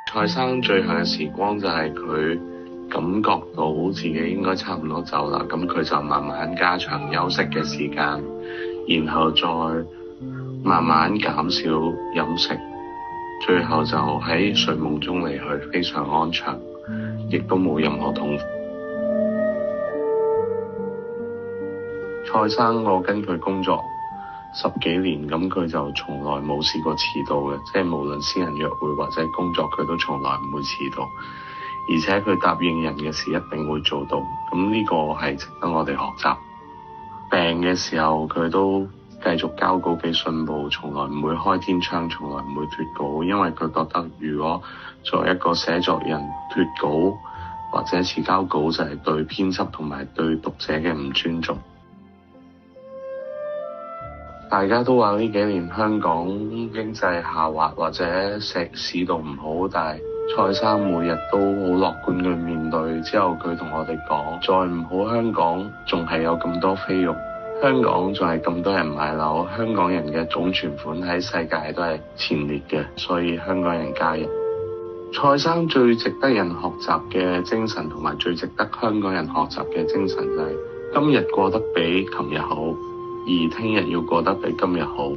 蔡生最後嘅時光就係佢感覺到自己應該差唔多走啦，咁佢就慢慢加長休息嘅時間，然後再慢慢減少飲食，最後就喺睡夢中離去，非常安詳，亦都冇任何痛苦。蔡生我跟佢工作10幾年，咁佢就從來冇試過遲到嘅，即係無論私人約會或者工作，佢都從來唔會遲到，而且佢答應人嘅事一定會做到，咁呢個係值得我哋學習。病嘅時候佢都繼續交稿俾信報，從來唔會開天窗，從來唔會脫稿，因為佢覺得如果作為一個寫作人脫稿或者遲交稿就係對編輯同埋對讀者嘅唔尊重。大家都話呢幾年香港經濟下滑或者市道唔好，但係蔡生每日都好樂觀去面對。之後佢同我哋講，再唔好香港仲係有咁多菲傭，香港仲係咁多人買樓，香港人嘅總存款喺世界都係前列嘅，所以香港人加油。蔡生最值得人學習嘅精神同埋最值得香港人學習嘅精神就係今日過得比琴日好，而聽日要過得比今日好。